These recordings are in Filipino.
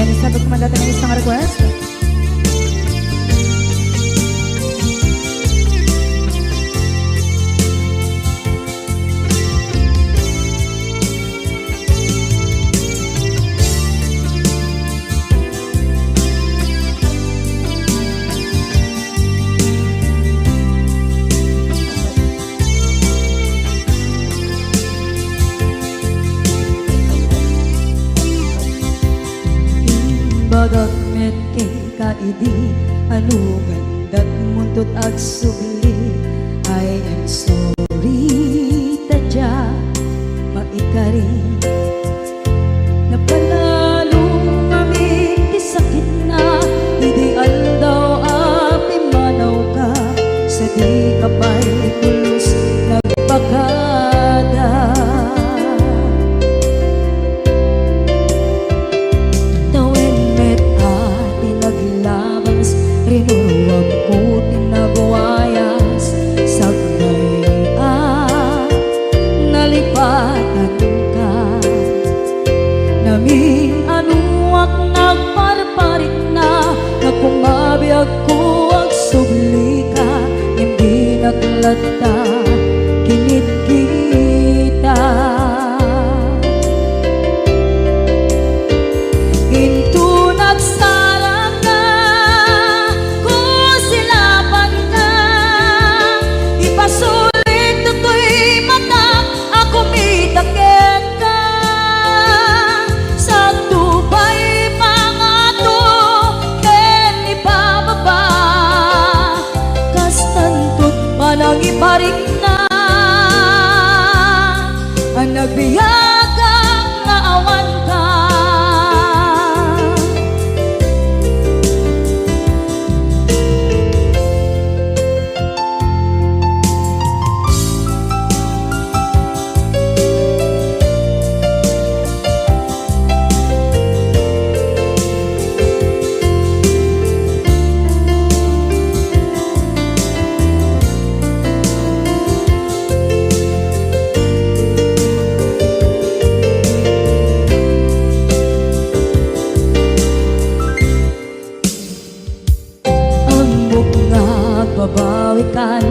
Yan, sabag kumandata ng isang request. Bagat met kay kaidi anugan dat muntot ag subli. I am sorry tadya maikari napalalo kami ti sakit na ideal daw api manaw ka sa di kapay pulos nagpakada. Rinuwag ko tinagwayas sagnay nalipatan ka namin anuak nagparparit na nagkumabiyag ko ag subli ka hindi naglata kinit kita into nagsarang pasulit to'y mata ako mitakit ka sa tubay pangato ken ipababa kastantot manang iparik na ang nagbiyagang naawan ka. Babawikan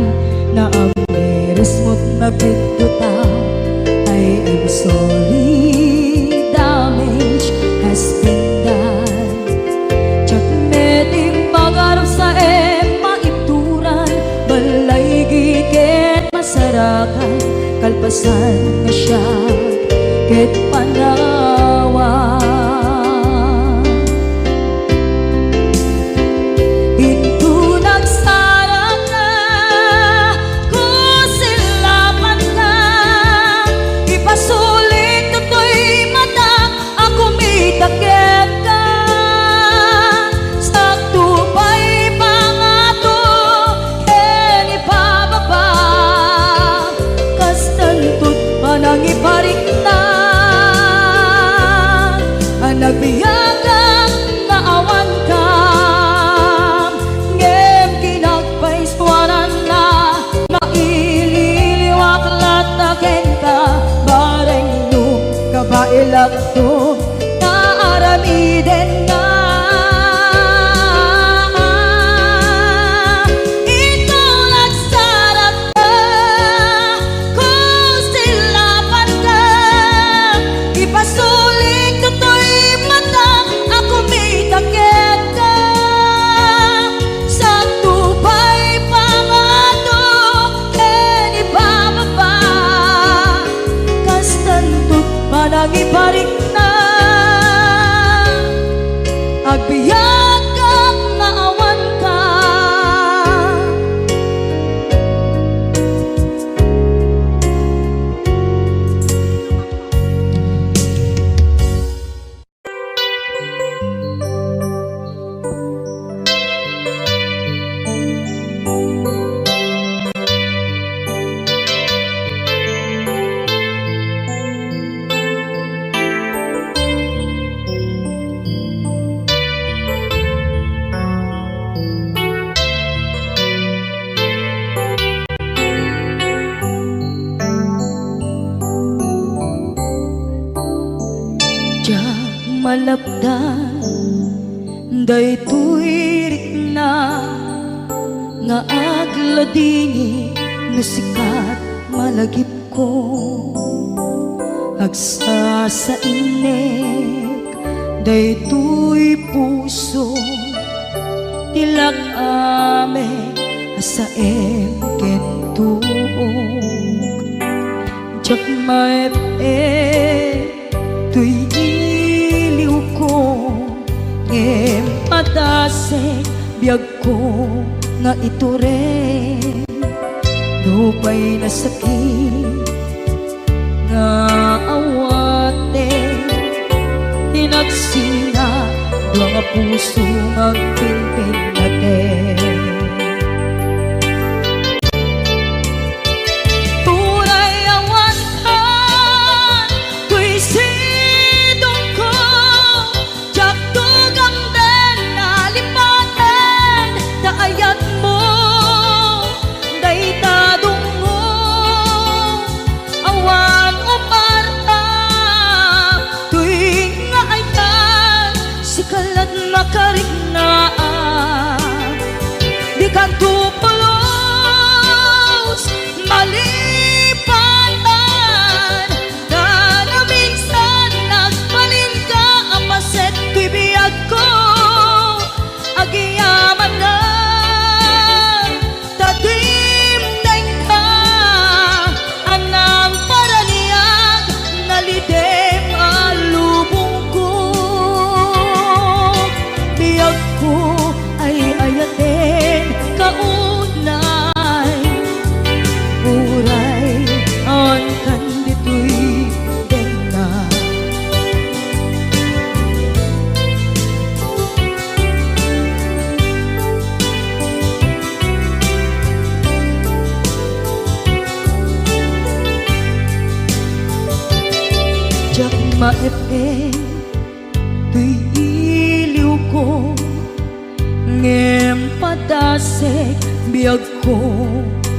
na ang meres mo't nagpigduta. I am sorry, damage has been done. Tsak meting pagarap sa maipturan balay gigit masarakan kalpasan na siya ket panawa. Iparik na ang nagbiyagang naawan ka ngem kinagpaiswanan na maililiwak lataken ka bareng nung kabailak to naaramiden na. Manang iparik na agbiyak kang naawan ka. malapdan daytoy rikna nga agladingi no sikat malagip ko agsa sa inek daytoy puso tilak ame asaem kentuog jak maep tuy iliw ko ngem padasek biyag ko nga ito rin lupay na sakit nga awate tinagsinga dua nga puso magpinpin natin turay awantan tuy sidong ko jak tugang den nalipaten daayat mo daytadong mo awan umarta tuwing nga ayan sikalat makariknaan di ka tupulos malipatan na na minsan nagbalin ka apaset tuy biyag ko agiyaman na tadimdeng ka anang paraniyag nalidem alubong ko biyag ko ay ayatin kaunay uray on kanditoy denna jak maepeng tuy iliw ko ngem padasek biyag ko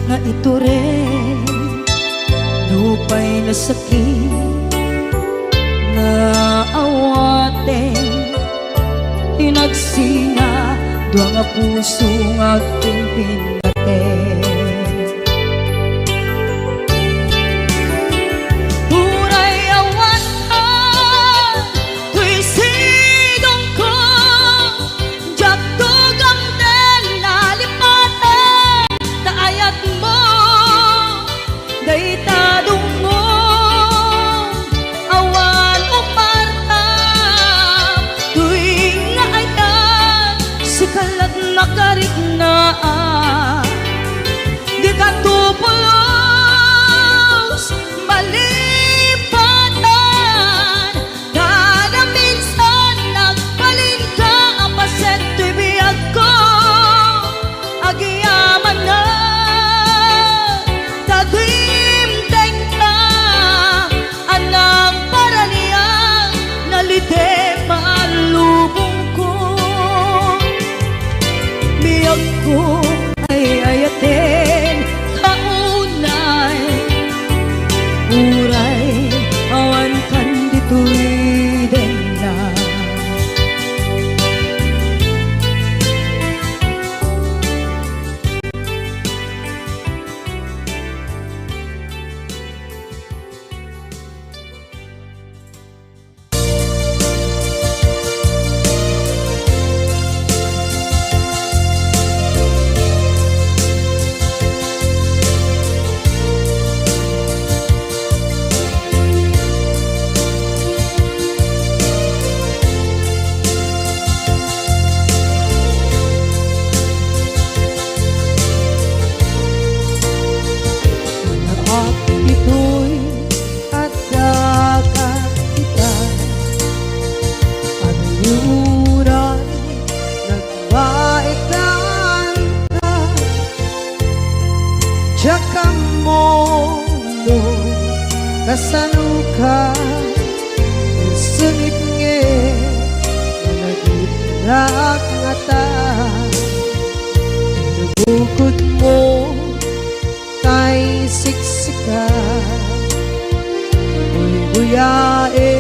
nga ito rin lupay na sakit nga awate tinagsinga dua nga puso nga pinpinaten turay awantan tuy sidong ko jak tugang den nalipaten daayat mo daytadong mo awan umarta tuwing nga ayan sikalat makariknaan di ka tupulos malipatan na minsan nagbalin ka apaset tuy biyag ko agiyaman na tadimdeng ka anang paraniyang nalidem alubong ko biyag ko ay ayatin kaunay uray awan kanditoy denna ito'y at kakakitan Pagluran nagbaitan ka Tsaka mondo kasanuka Sungit nge Malagitrak ngata Nabukod mo tay siksika Buyae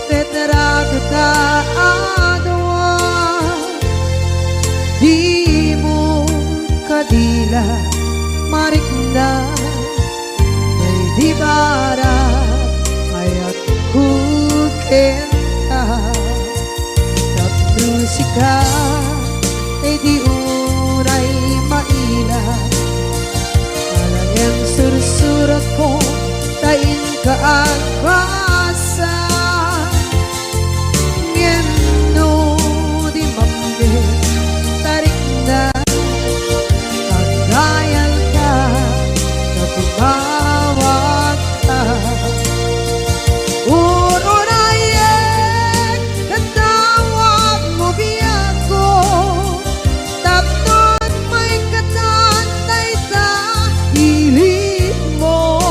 tetra kita adwa maila marikna may di barat ayat kukenta tap musika ay di uray maila alang yang sursurat ko tain ka agbasa ngeno di mambe tarik na pagdayal ka na tumawag ka urunayek katawag mo biyak ko tapnon may katantay sa hilig mo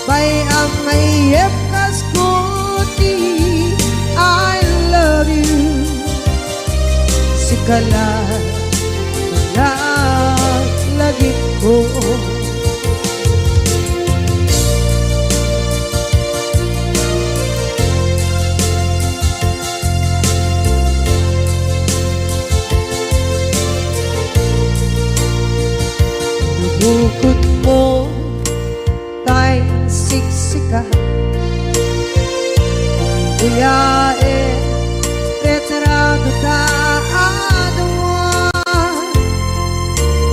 bay ang mayep kas kuti I love you sikala lagi ko bukod mo kay siksika buyae retrado ta adwa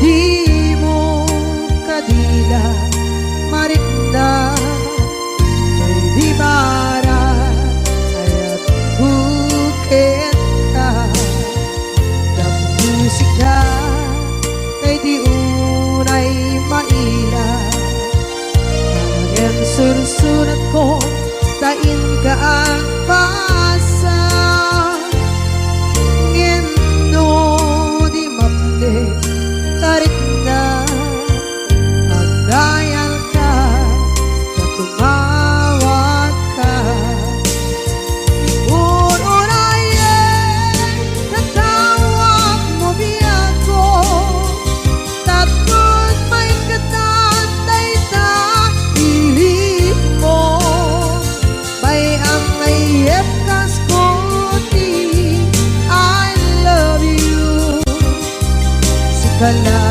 di mo kadila marikna may di bara ayat bukit ka na musika kay di unay maila ang sursurat ko tain ka ang pasa ngeno di mamde tarik na pagdayal ka na tumawag ka urunayek katawag mo biyak ko tapos may katantay sa hilig mo bay ang mayep kas kuti I love you sikala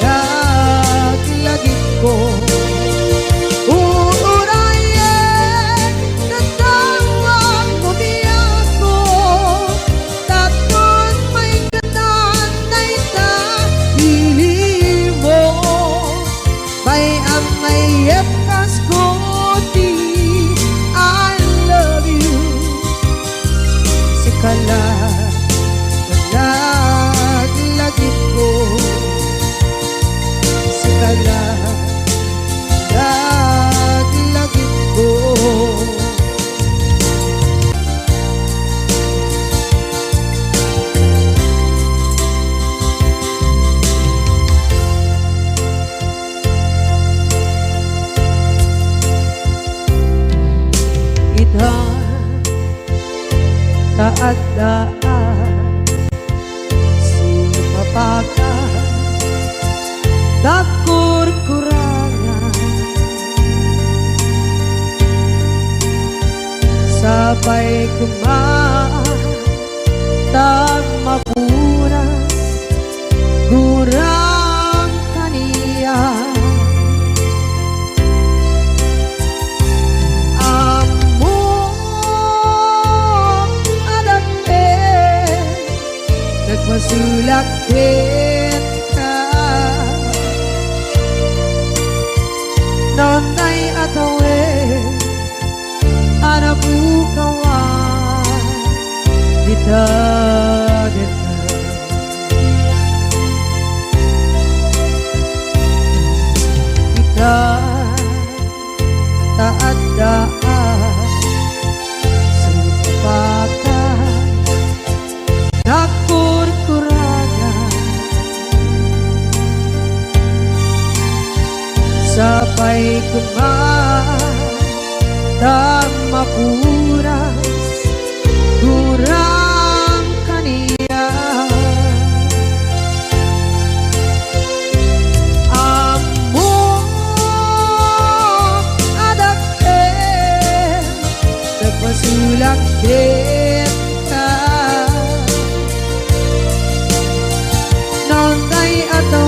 naglagit ko urunayek katawag mo biyak ko tapos may katantay sa hilig mo bay ang mayep kas kuti I love you sikala naglagit ko sikala naglagit ko ita taat daan sumapaka dakur-kurangan sabay kumaan tag mapunas gurang kaniya nagmasulak ka nonday atawe anabukawan kita kita taat daan supakan dakur-kurangan sabay kumaan dan mapuras kurang kaniya amo adake nagpasulak kita nonday ataw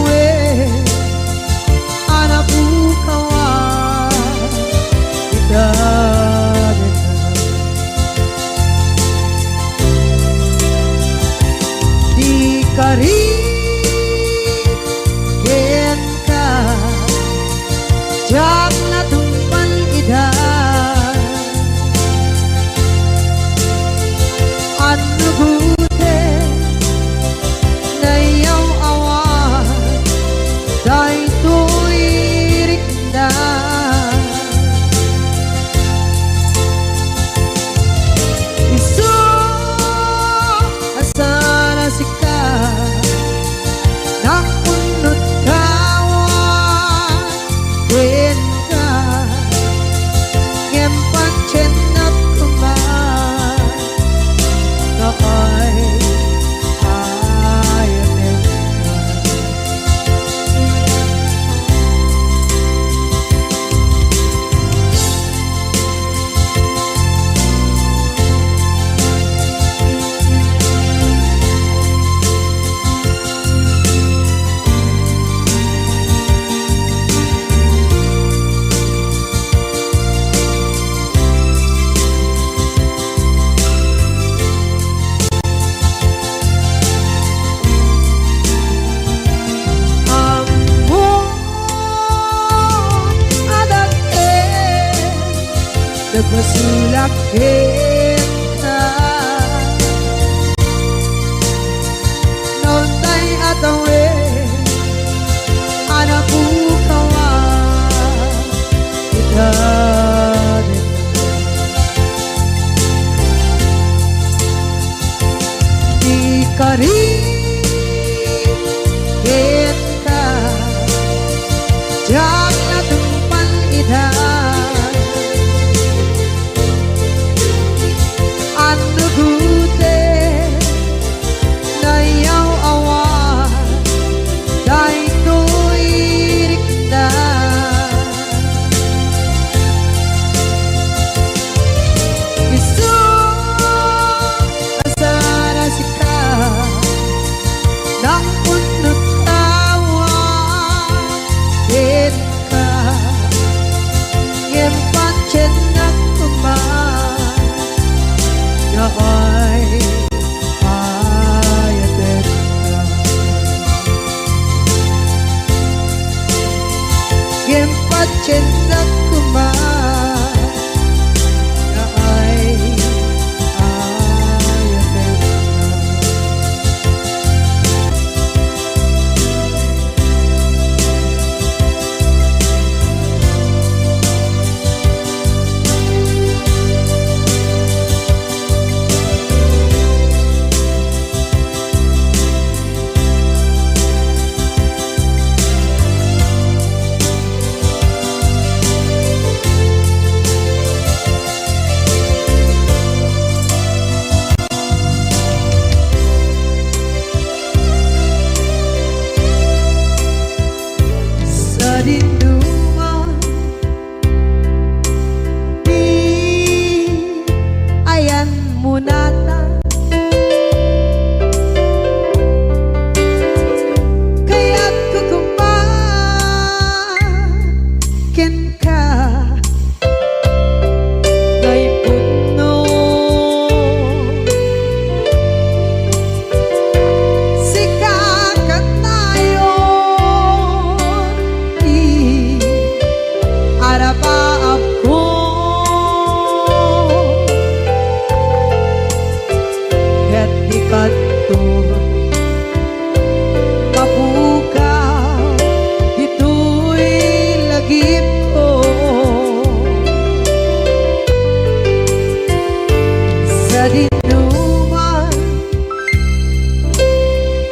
jak natumpan ida ano gute na yaw awan day tuirik na isu asana sika nakunut kawan wen ka ngempan cenap kuman na ay ayanin nagmasulak kita noon tay atawe anak bukawan kita di kari kita jak natumpan ida ano gute na yaw awan day tuirik na isu asana sika nang punot kawan din ka ngempan cenang kuman na ay ayatin na ngempan cenang kuman na ay ayatin na sa dinduman di ayan munata kaya't kukumakin ka kay puno sikakat tayo arapaap ko ket ikanto mapukaw dito'y lagip ko sa dinuman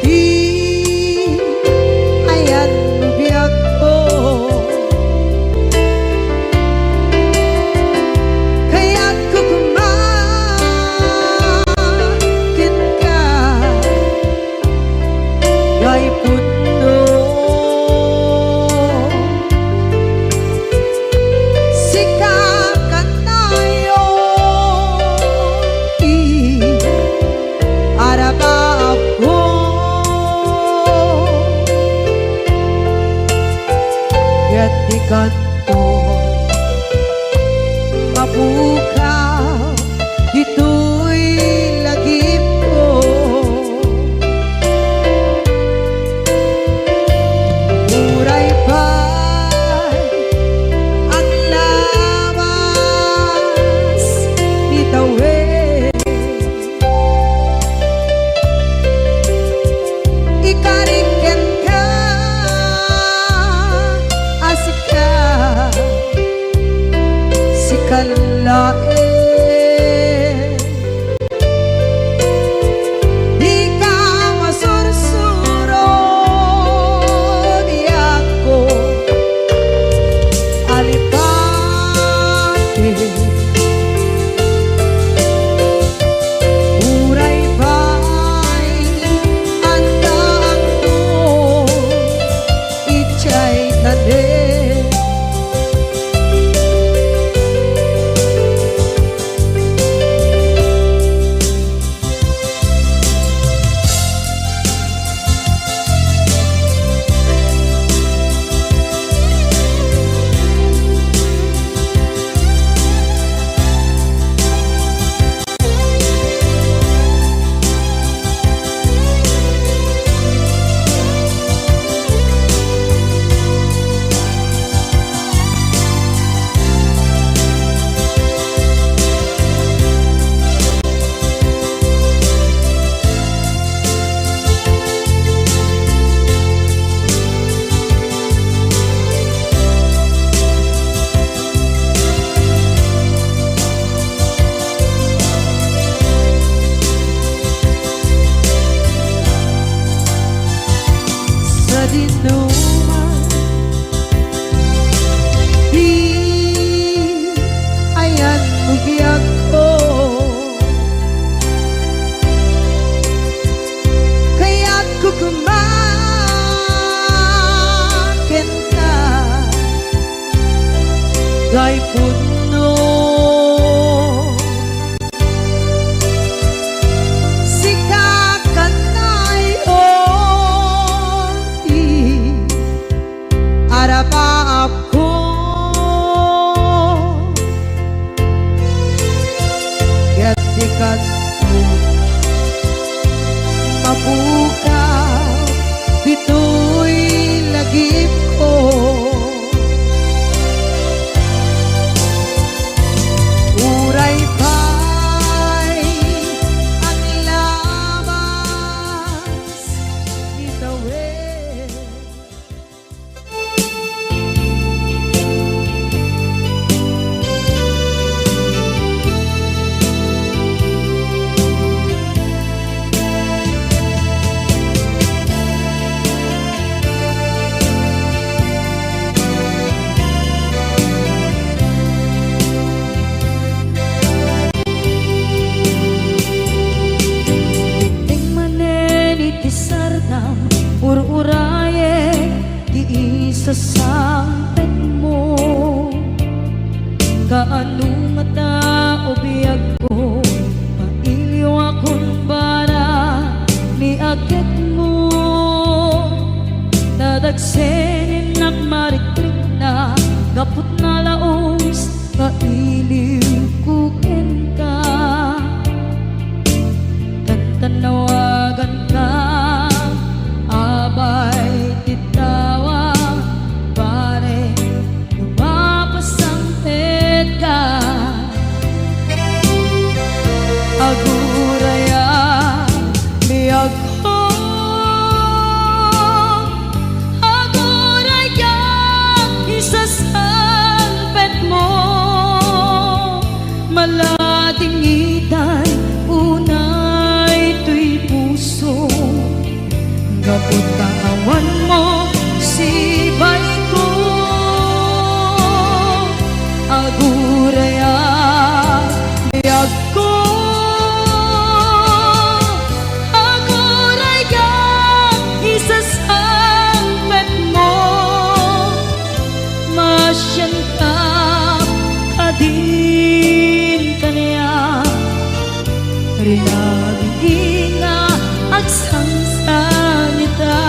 di ayan biyak ko kaya't kukumakin ka kay puno sikakat tayo arapaap ko ket ikanto mapukaw dito'y lagip ko uray pa'y lalae. Di ka masursuro di ako alipate. Uray ba'y andaan mo ichay nade. Sa dinuman di ayan bugyan ko, kaya't kukumakin ka gay puno. Arapa ako gatikat mo mabuka dito'y lagip ko. Uray pa'y ang labas itawid. Ur-uraye di isa sampet mo, kaano mata ubiyag ko, mailiw akong bara ni agad mo. Nadagsenin nagmarikrik na gapot na laos, kailiw kukin ka, tantanawagan ka. Abay titawa pare lumapasangpet ka. Aguraya biyag ko, aguraya isasangpet mo. Malating itay unay tuy puso, kapot kawan mo si bay ko. Aguraya biyag ko, aguraya isasangpet mo. Masyan ka kadin kanya rinaging nga agsansanita.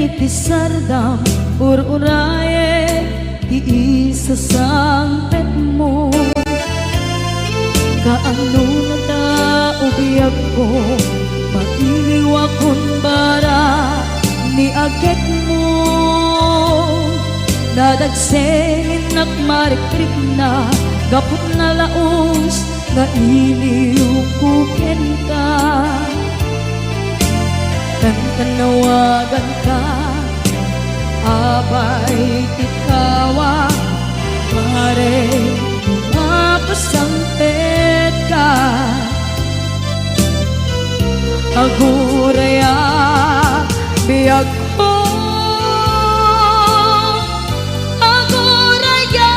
Ipisardam ur-uraye di isa sampet Salagsengin at marikrik na gapot na laos nga iniukuken ka. Tanawagan ka, abay tikawa, pare mapasampet ka. Aguraya biyag ko, aguraya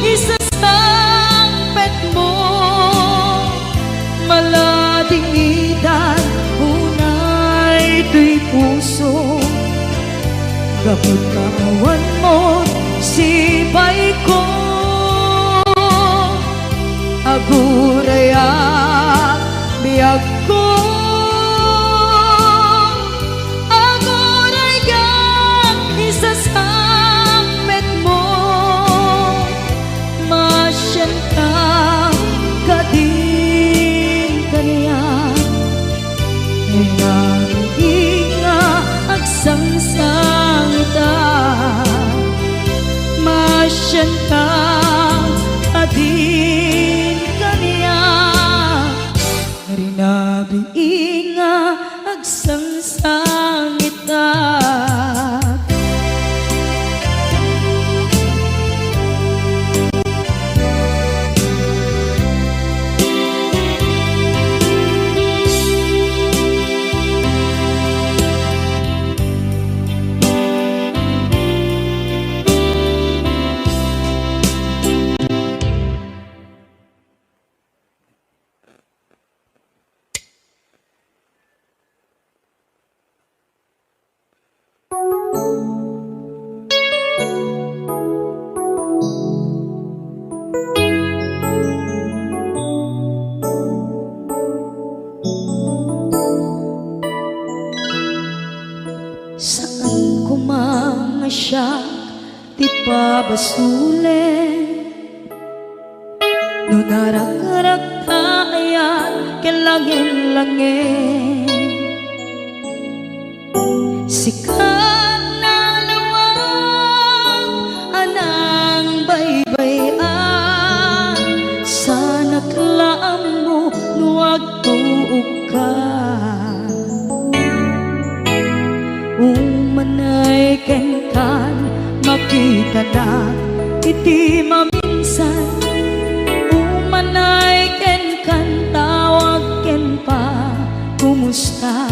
isasampet mo, maladingidan unay tuy puso. Gapot kawan mo sibay ko, aguraya biyag ko, aguraya isasampet mo, masyanta kadin kaniyan nga agsangsangita, masyanta kadin kaniyan rinabi nga agsangsangita. Saan ko mga siya ti pabasulen, no narak-arak tayan kelangin-langin. Sikat na lawag anang baybayan, sana't laam mo nuwag tuog ka. Umanay ken kan makita na iti maminsan, umanay ken kan tawag ken pa kumusta.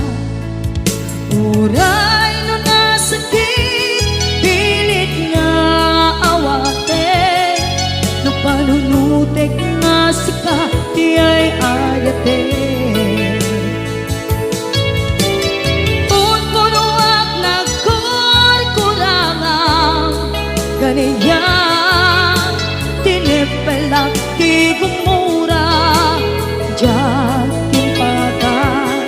Uray no nasakit pilit nga awate, no panunutek nga sika di ay ayate. Kaniya tinipelak ti gumura diyan timpagan.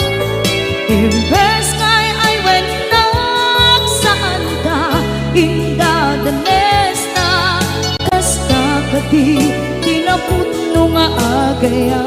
Imbes kay ay wenak saan ka inda danes na, kasta kadi tinaputno nga agayan.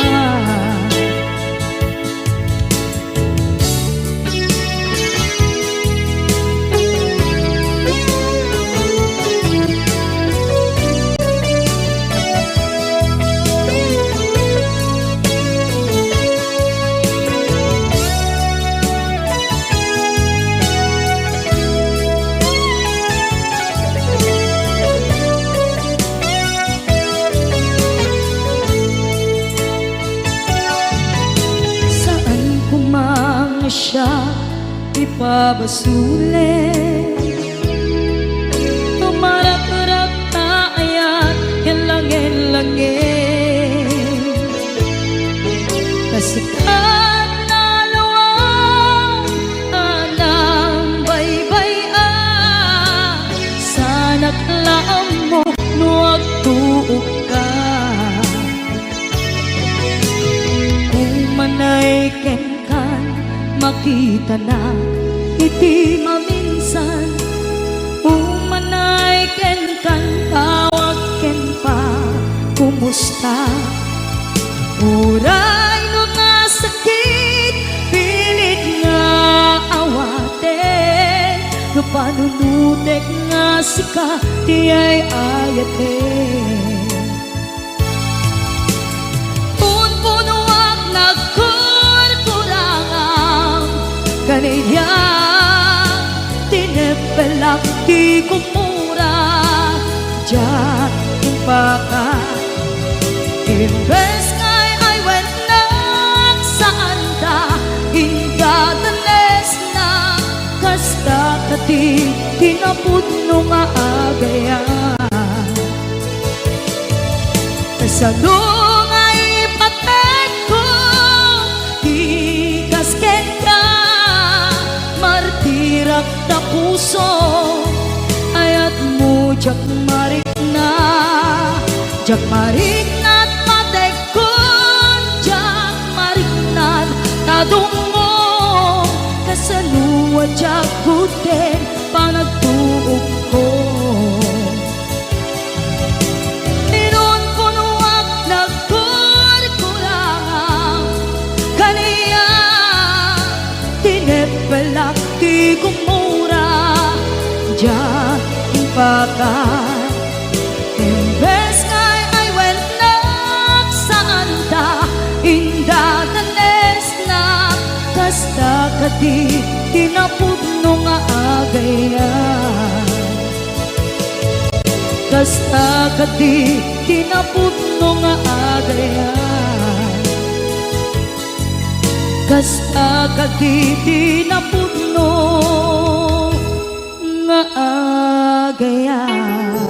Siya ipabasulen, tumarak-arak tayan kelangin-langin. Kasikat na lawang anang baybayan, sana't laam mo nuwag tuog ka. Umanay ken makita na iti maminsan, umanay ken kan tawag ken pa kumusta. Uray no nasakit pilit nga awate, no panunutek nga nga sika ti ay ayaten. Punpunuak nagkurkurangang kanaya tinepelak di kumura diyan impaka. Imbes ngay ay wenak saan ta indadanes na kasta kati tinapudno nga agayan. Kasano nga ipatek ko di kasken ka martirak na puso ayat mo jak marik na jak marik na't matek ko jak marik na't tadungo kasaluwa jak guten panagtuog ko. Inon punuak nagkurkurangang kaniya tinepelak ti kumura diyan impaka. Imbes ngay ay wenak saan ta indadanes na kasta kati tinapudno nga agayan. Kasta kati tinapudno nga agayan. Kasta kati tinapudno nga agayan.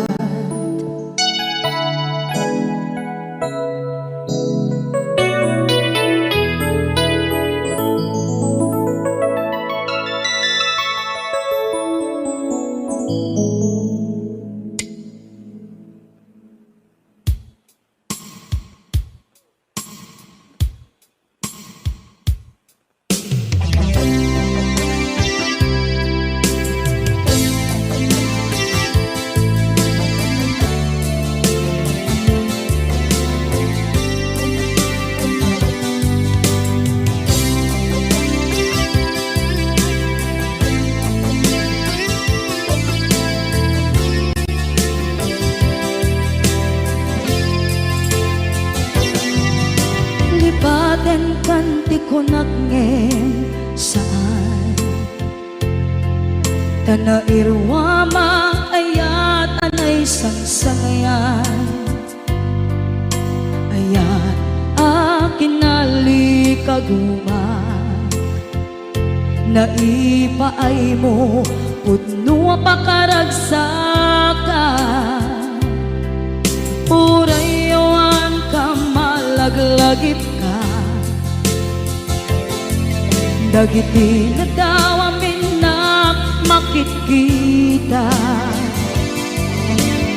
Lipaten kanti ko nagngem saan tanairwama ayat anay sangsangayan ayat akin nalikaguma naipaay mo pudno pakaragsakan urayawan ka malaglagip ka dagiti na daw amin na makikita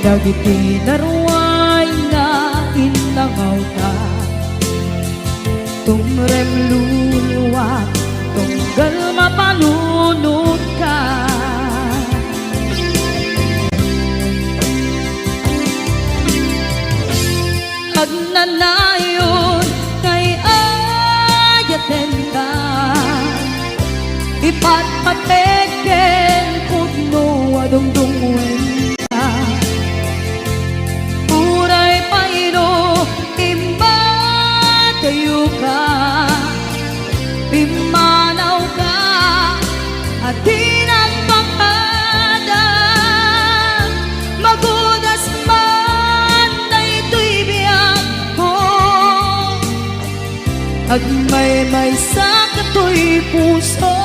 dagiti naruay na inangaw ta tumrem luluwat tunggal mapanunod ka agnanayon kay ayaten ka ipatpateken pudno adungdungwen ka uray paino imbatayo ka pimanaw ka at tinagpakada magudas man na ito'y biyak ko agmay-may sa kato'y puso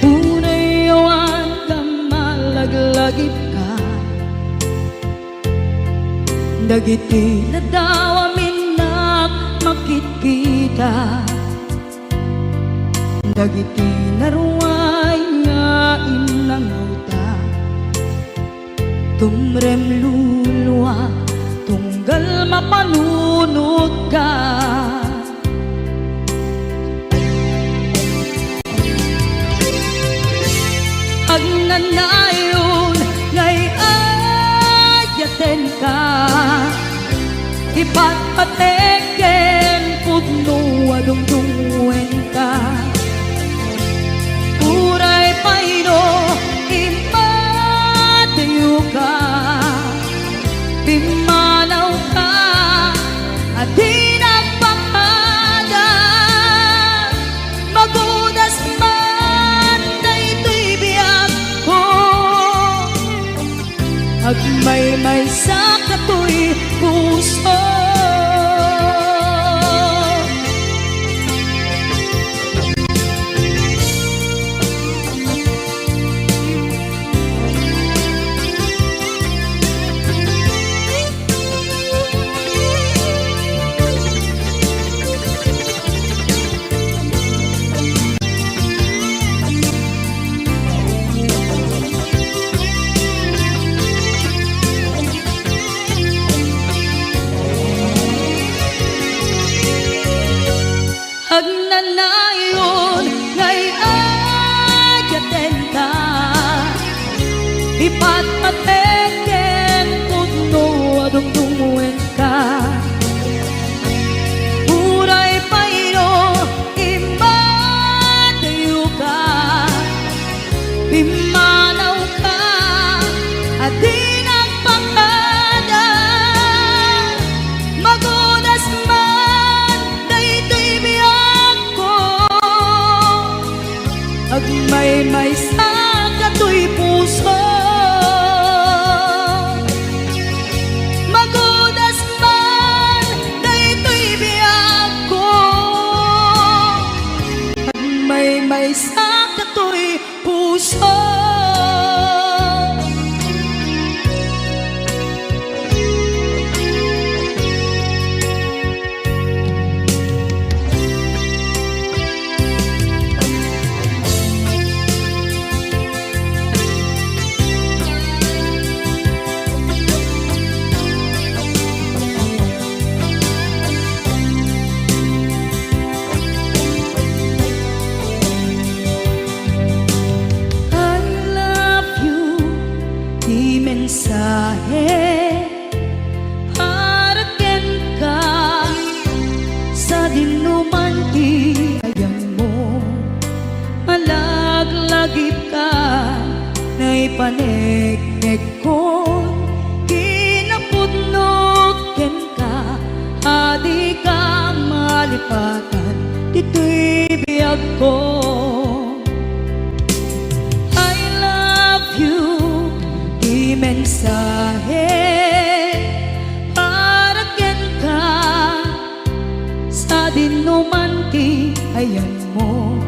unayawan ka malaglagip ka dagiti na daw amin na makikita dagiti naruay nga inangaw ta tumrem luluwa tunggal mapanunod ka agnanayon ngay ayaten ka ipatpateken pudno adungdungwen ka agmay-may sa katoy puso. Agnanayon ngay ayaten ka, ipatpateken kutno adungdungwen ka. Uray paino imadayo ka, pimanaw ka adi nagpakada. Magunas man daytoy biyag ko, agmay-may sa katoy puso. Magunas man daytoy biyag ko, agmay-may sa katoy puso. Mensahe para ken ka sa dinuman ti ayan mo, malaglagip ka na ipanegnek ko, kinapudnot ken ka adi ka malipatan dito'y biyag ko. Mensahe para ken ka sa dinuman ti ayan mo,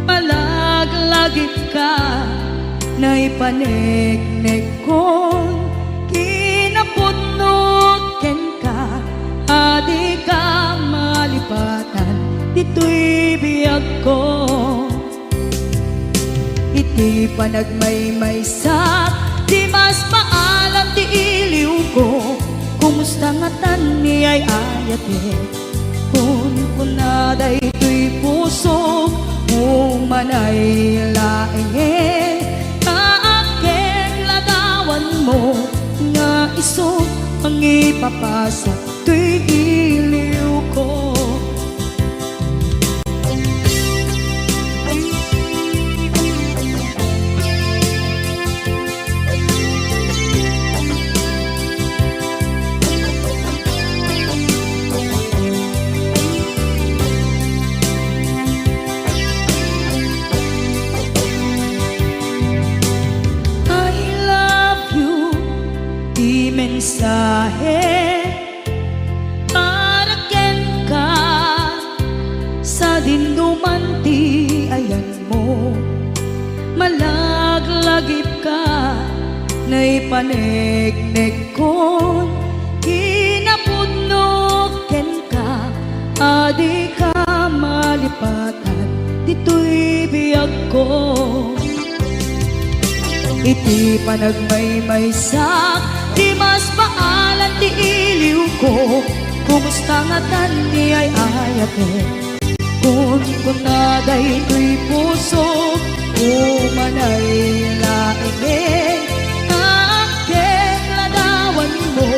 malaglagip ka na ipanegnek ko, kinapudnot ken ka adi ka malipatan dito'y biyag ko. Iti panagmay-may sa di mas maalam ti iliw ko, kumusta nga tan ni ay ayate. Kun kunaday to'y puso, umanay laengin, kaakeng ladawan mo, nga iso ang ipapasa to'y iliw ko. Mensahe para ken ka sa dinuman ti ayan mo, malaglagip ka na ipanegnek ko, kinapudnot ken ka adi ka malipatan dito'y biyag ko. Iti panagmay-may sa di mas maalan ti iliw ko, kumusta nga tan ni ay ayate. Kun kunaday to'y puso, umanay laengin, kaakeng ladawan mo,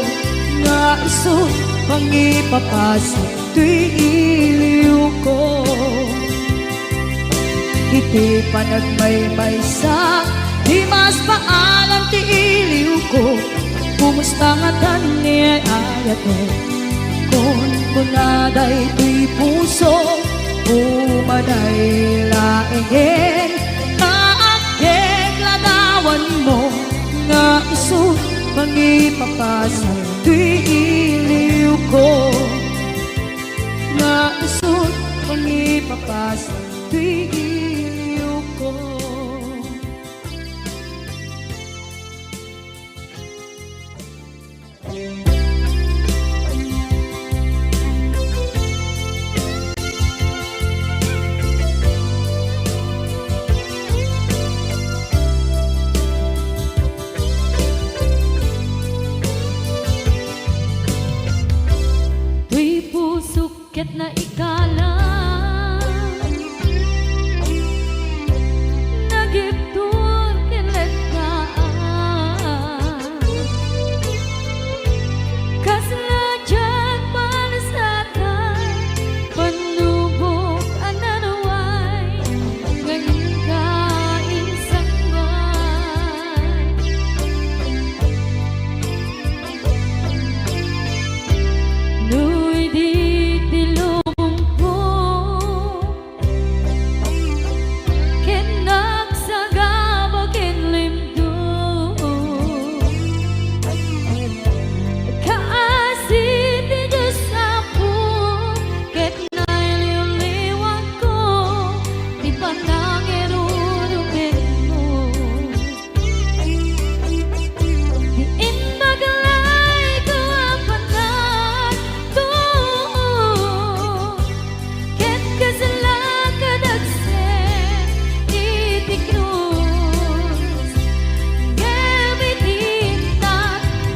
nga iso pang ipapasa to'y iliw ko. Iti panagmay-may sa di mas maalam ti iliw ko, kumusta nga tan ni ay ayate. Kun kunaday to'y puso, umanay laengin, kaakeng ladawan mo, nga iso ipapasal tuy iliw ko. Naisod kung ipapasal tuy iliw ko. Tuy pusukit na ikalang nagiptur kilataan kaslajat malasatan panubok ananaway ngayon ka insangman nuy di tilong ko ken nagsagaba ken limdo kaasi ti Diyos ako ket nailiwliwag ko di panangirurubin mo diin maglay ko apanan to ket kasala kadagsen iti krus gamitinta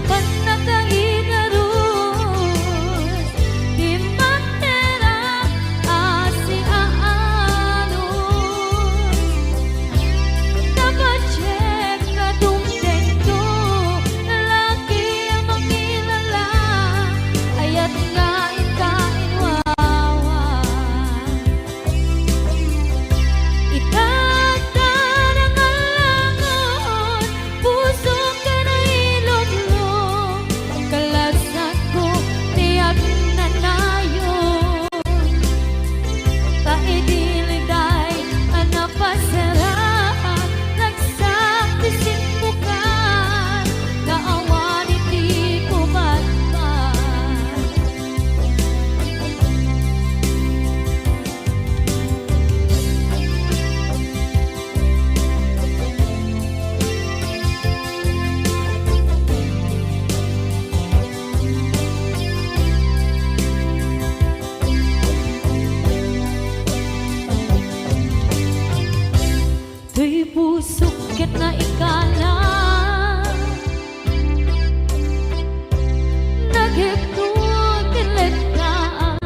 panagkaigarus di matera asi aanos napachek kadungdeng to lalaki ang makilala ayat nga inkainwawa itagtan ang alangon puso ka na iluglong kalasat ko tiyak na nayon taidiliday anapasarahan nagsaktisin mo ka kaawan iti kumatman tuy pusukit na ikalang nagiptur kilataan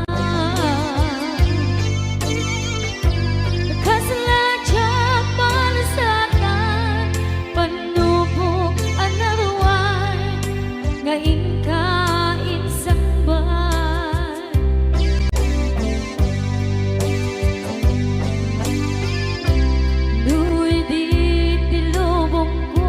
kaslajat malasatan panubok anarway ngayon ka insangban nuy di tilubong ko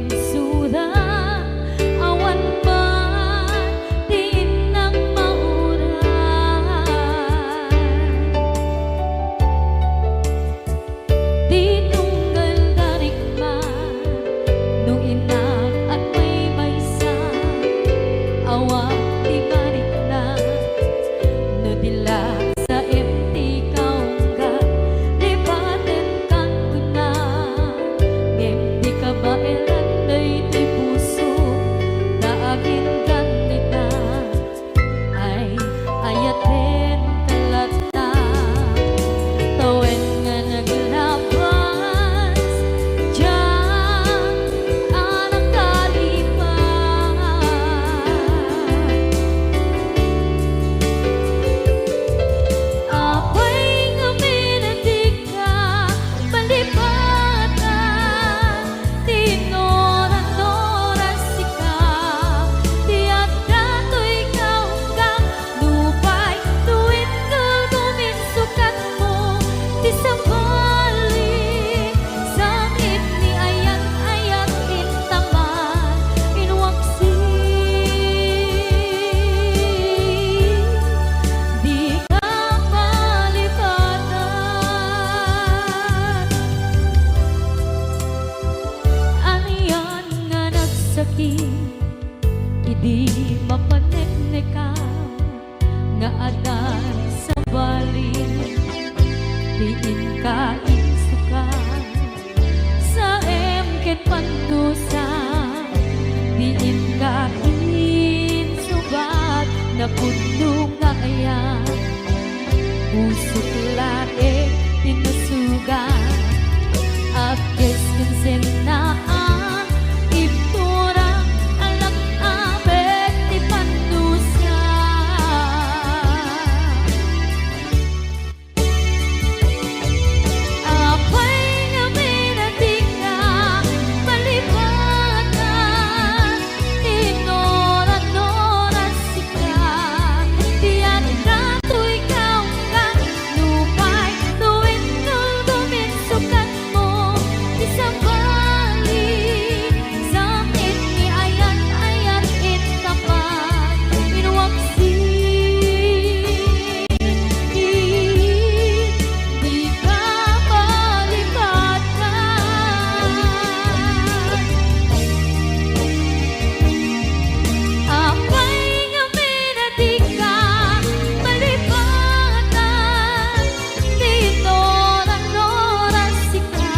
mensura awan man diin ng mauran. Di tunggal darigman nung inak at may maysa awang di marik na no dila sa empty kaungga lipaten kan kuna ngem di ka ba elan di puso na agin kanita ay ayaten kalata tawen nga naglabas diyan anak kalipan apay nga minatika palipatan tinoran-noran sika tiyak dato'y kaunggang lupay tuwid kagawin sukat mo ti sabali sakit ni ayat-ayat intaman inwaksi di ka palipatan aniyan nga nagsakit idi mapaneknekan nga adan sa bali diin ka insukan sa emket pandusa diin ka insubat na puno nga ayan usok lae tinusugan apkes kinsenaan ipturang alak abet ti pandusa apay nga minatika palipatan tinoran-noran sika tiyan dato'y kaunggang lupay tuwid kagawin sukat mo ti sabali sakit ni ayat-ayat intapan inwaksi di ka palipatan apay nga minatika palipatan tinoran-noran sika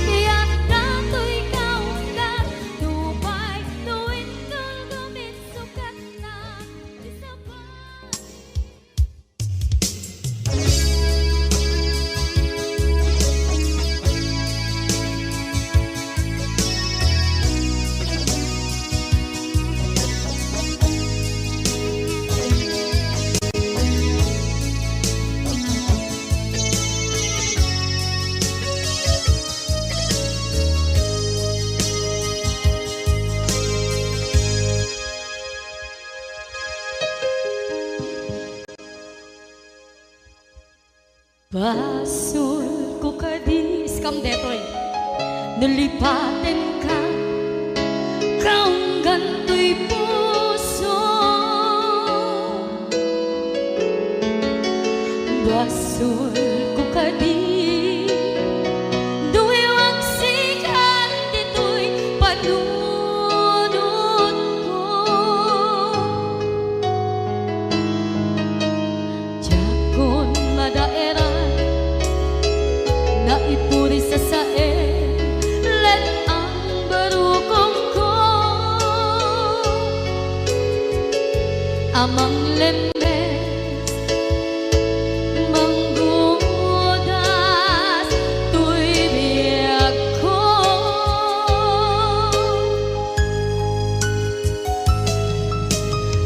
tiyak dato'y kaunggang lupay tuwid kagawin sukat na ti sabali. Basul ko kadis kam detoy nalipaten ka kaunggan to'y puso basul ko kadis duwi waksikan dito'y panunod ko jakon madaeran na ipuri sa sae let ang barukong ko amang lemes manggudas tuy biyak ko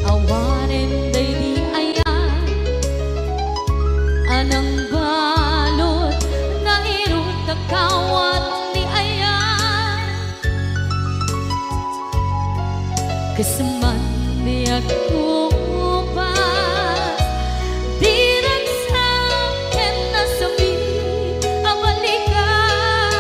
awanen day di ayan anang balot na irot kakawat ni ayan kasaman di ako pas di nagsakin na sabi ang balikan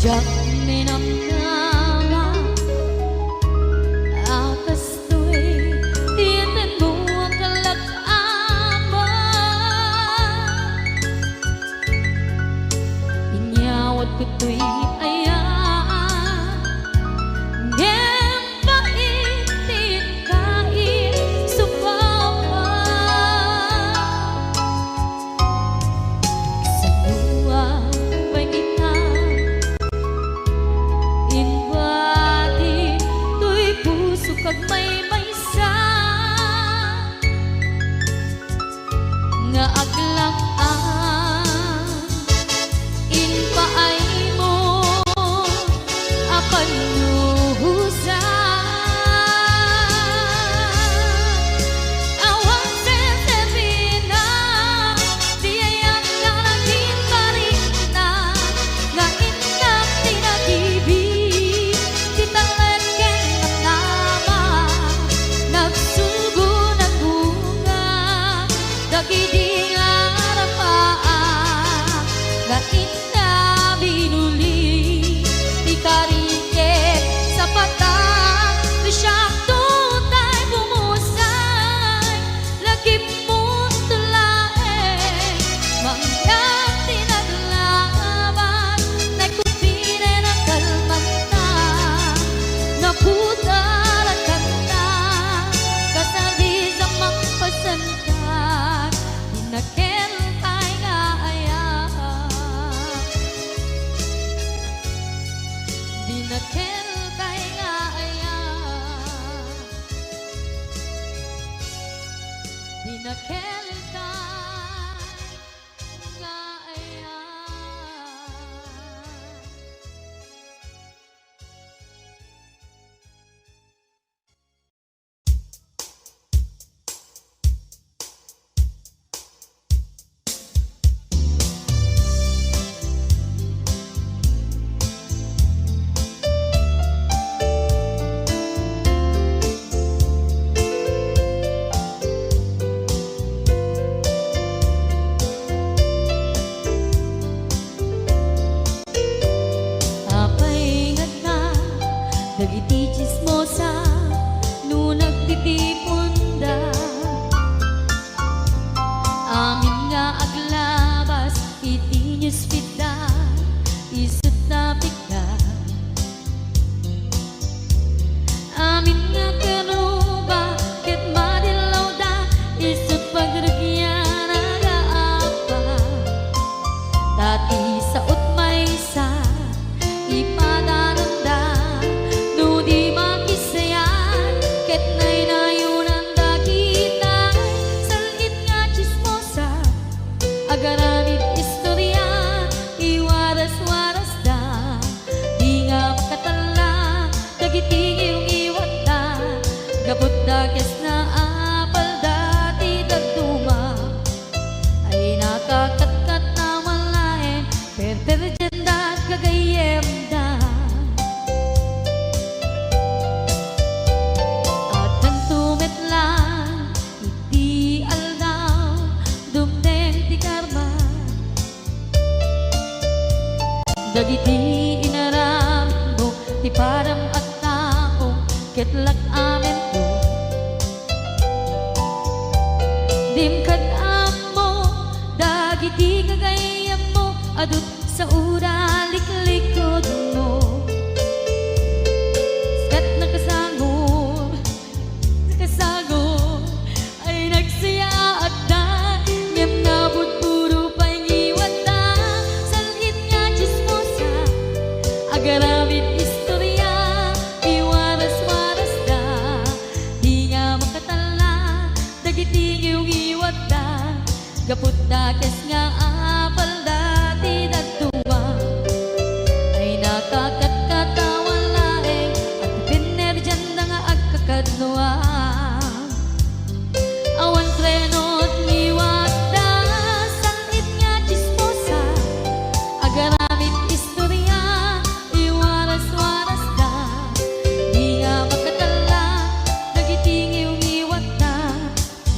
Jak minamnama akas to'y tiyatin mo ang kalak-ama. Inyawat ko to'y ayaan ngem paitin kain supawa sa luwa pagita inbati to'y puso kag may maysa nga aglang-an inpaay mo apan nuhusa awan sentebina diayang nalagin marina nga inak tinagibig titalan ken nama nagsugo ng bunga dagidi nga rapaan nga ina binuli di kariket sa patang siyak tutay bumusay lagi mo tulae mangyang tinaglaban nagkupire ng kalmanta naputaran kanta kasali sa magpasantan dinakel kay nga ayan dinakel kay nga ayan dinakel kay nga ayan. Apay nga na dagiti chismosa no nagtitipunda amin nga aglabas iti newsfeed isut na pigda amin nga karuba ket madilaw da isut pagragyan nagaapa dati sa utmaysa ipadananda no di makisayan ket nay nayunan dakita salit nga chismosa agaramid istorya iwaras-waras da di nga makatala dagiti iyong iwat da gabot da kes na apal dati dagduma ay nakakatkat na malain perperjenda kagayem da at nagtumit lang iti aldaw dumdeng ti karma dagiti inaram mo ti param at tao ketlak amen ko dimkad amo dagiti kagayam mo adut sa ura liklikod mo skat nakasagor ay nagsaya at da ngem nabot puro pangiwat da salit nga chismosa agaramid istorya iwaras-waras da di nga makatala dagiti iyong iwat da gapot da kes nga apal dati dagduma ay nakakatkatawan laeng at pinerjan da nga agkakadnoa awan trenot ngiwat da salit nga chismosa agaramid istorya iwaras-waras da di nga makatala dagiti iyong iwat da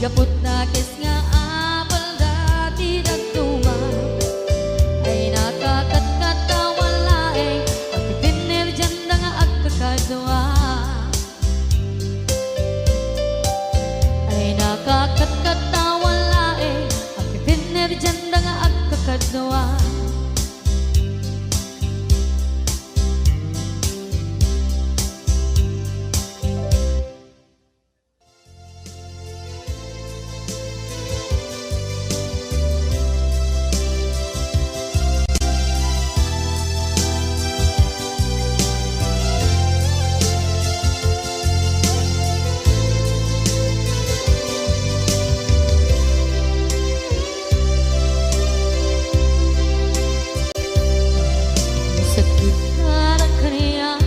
gapot da kes nga apal dati dagduma ay nakakatkatawan laeng kadwa. Sa gitna ng kariyan,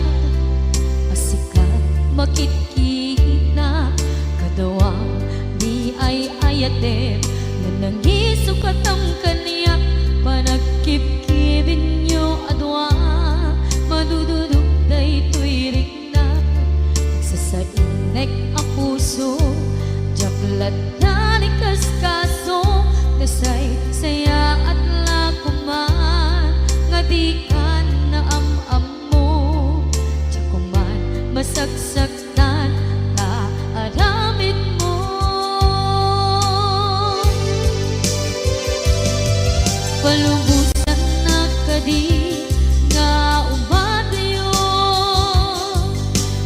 asikat makikita, kadawang di ay ayatem na nangisukat ang kaniya. Panagkip-kibin nyo adwa, madududog na ito'y rikna. Nagsasainek ang puso, jaklat na ni kaskaso, nasay saya at lakuman, nga di ka na am-am mo. Tsakuman masagsaktan ka aramid mo. Palubusan na kadi nga umadayo,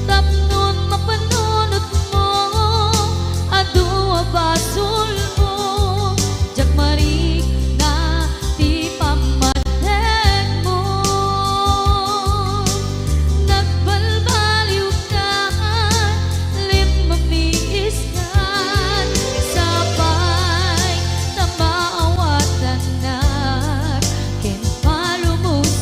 tapnon mapanunot mo, adu basol mo. Jak marik na di pamatek mo, nagbalbaliw ka, lip mamiis ka, sabay na maawatan na, ken palumusan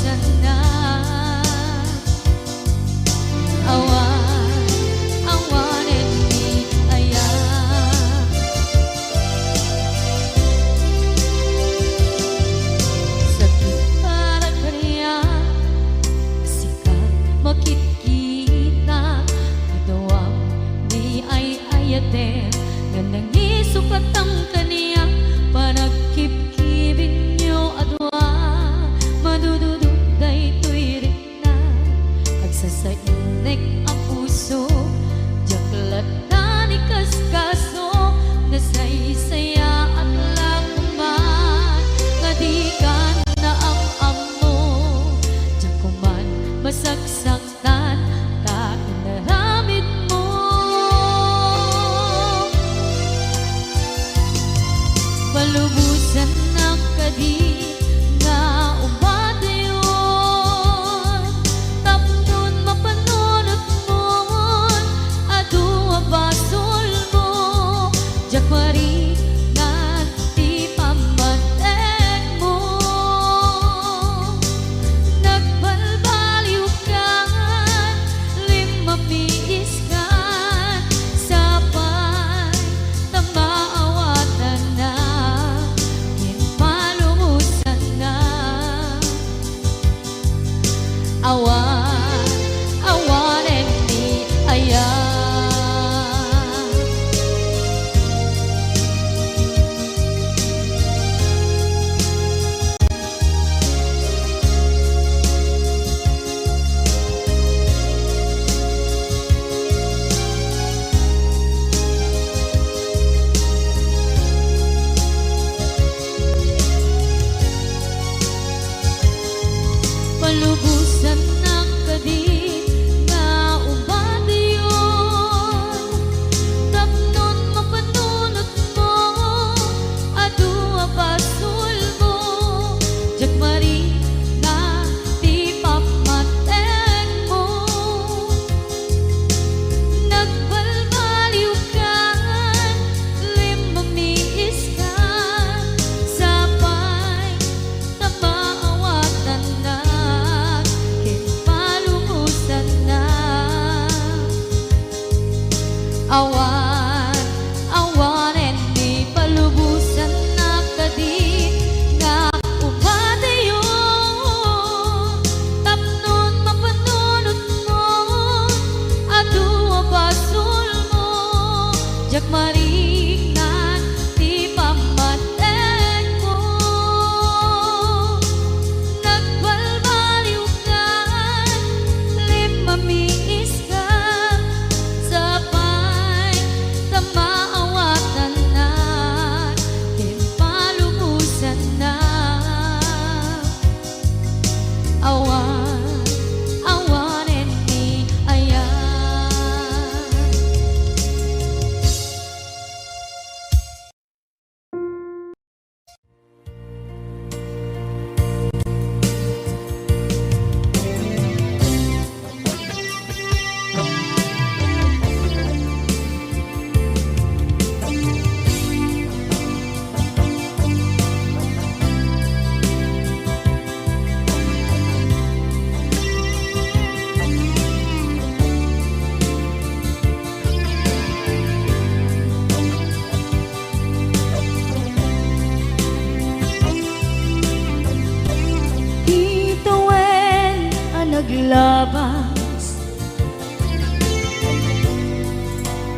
Ituwen ang naglabas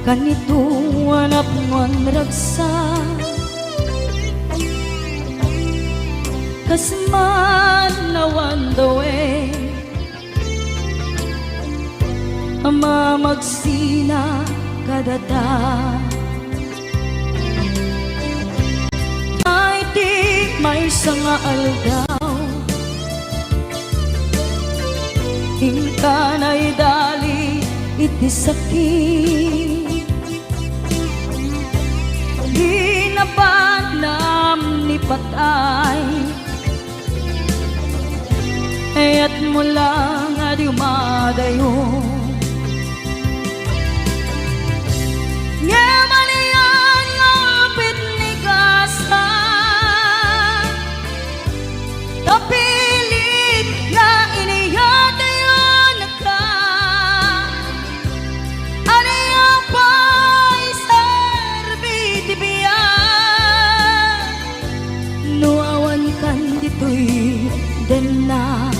kanito anak ngon ragsa kasman nawan dawe ama magsina kadata ay di may sanga aldaw hingka na'y dali iti sakit di na panam ni patay at mula nga di umadayo nga maniyan nga apit ni kasa tapilit nga iniyatayo na ka aniya pa'y sarbiti biya nuawan kan dito'y den na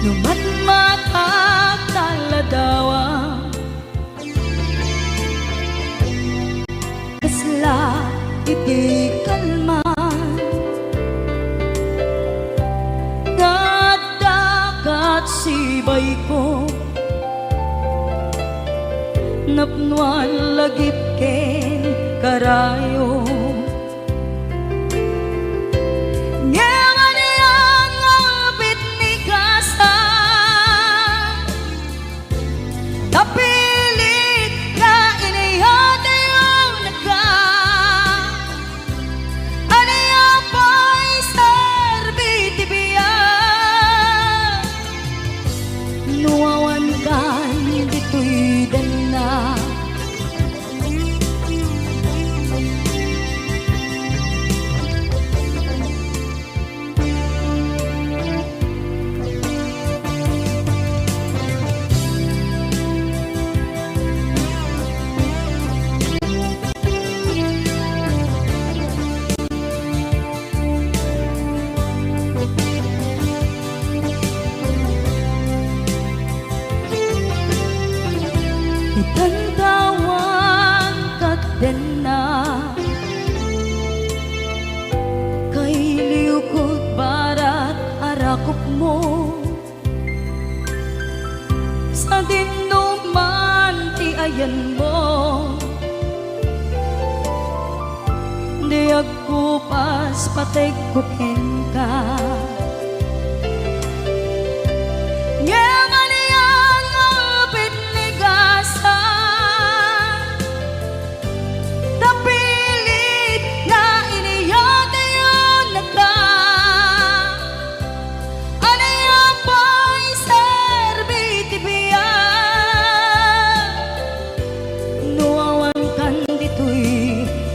numatmatak taladawa kasla iti kalman dagat sibay ko napnuan lagip ken karayo tapilit nga iniyatayo na ka aniya pa'y sarbiti biya nuawan kan dito'y dana itantawan kat den na kay liukod barat arakop mo sa dinuman ti ayan mo di agkupas patay kuken ka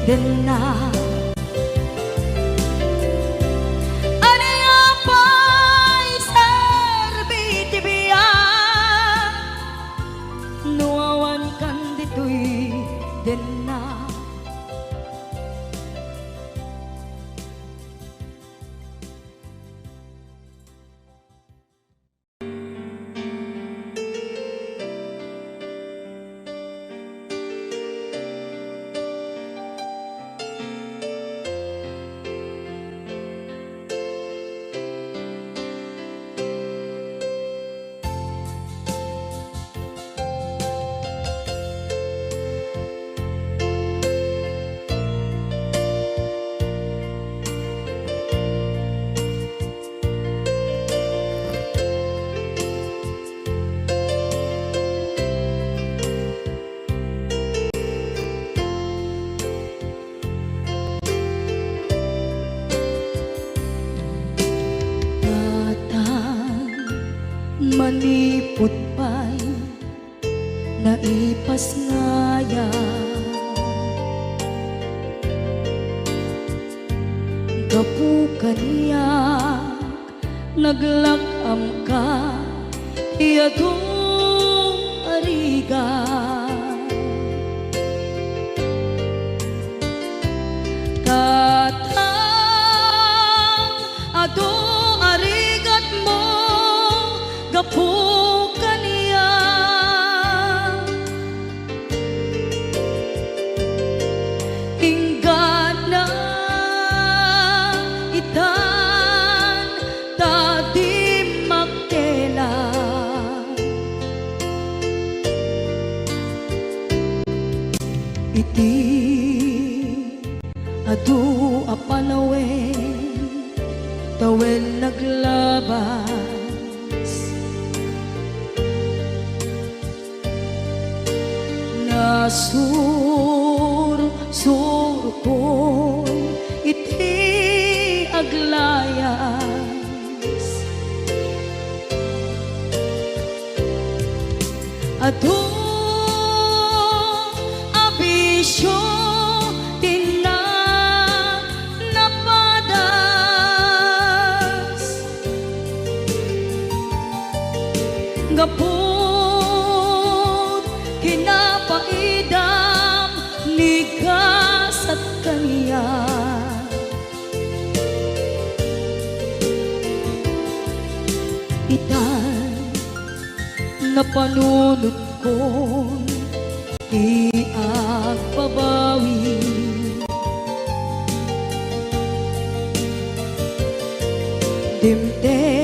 den na aniya pa'y sarbiti biya nuawan kan dito'y den na manipot pa'y naipas ngaya gapu kaniyak naglakam ka iyadong ariga katang adu apanawen tawen naglabas nasur ko iti aglayas adu abisyo gapot kinapaidam nigas at kaniya itan na panunod ko iagpabawi dimdem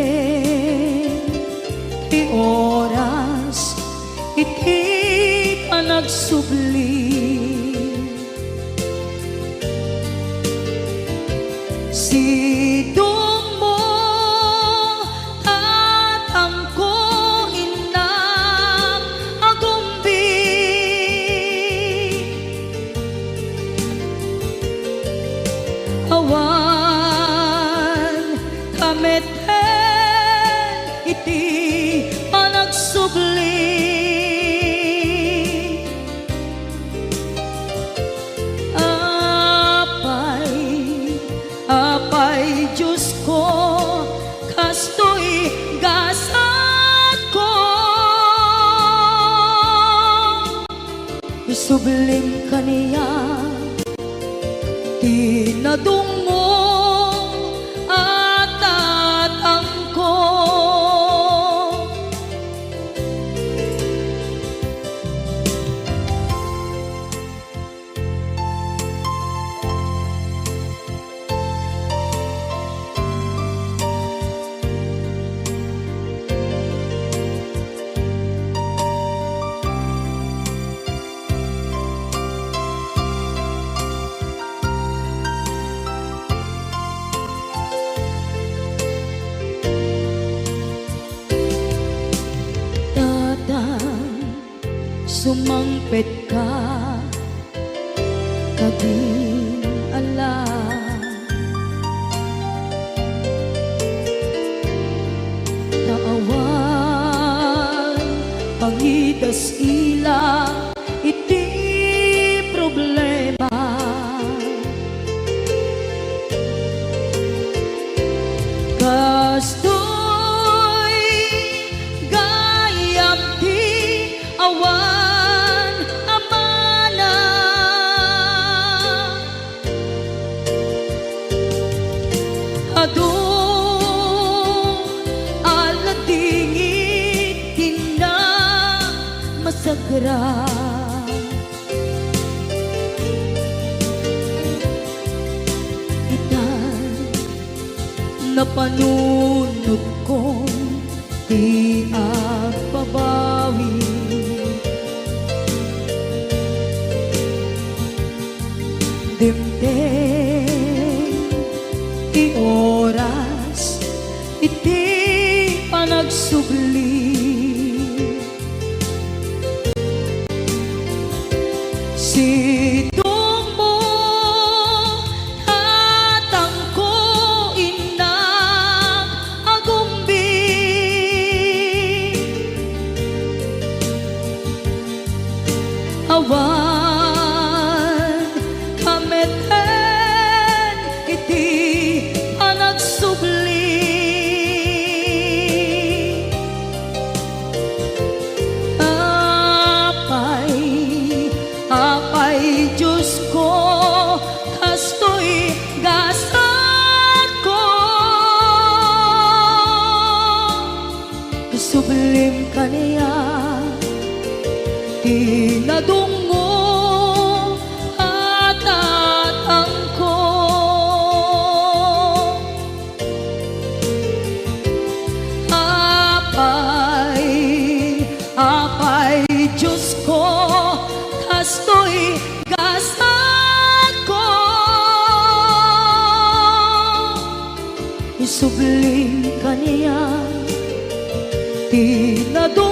ti oras iti panagsubli sidong mo tatangko inang agumbi awan kameten iti panagsubli apay Diyos ko kastoy gasat ko isublim kaniya tinadung mo at tatang ko sumangpet ka kabing alam naawan pangitas ila iti problema kastoy gayam ti awan adu aladingit tina masagra itan napanunod ko di agpabawi dimdem ti oras iti panagsubli sidong mo tatangko inang agumbi awan kameten iti panagsubli apay Diyos ko kastoy gasat ko sublim kaniya tinadung mo at tatang ko apay Diyos ko kastoy gasat ko subling kaniya, tinado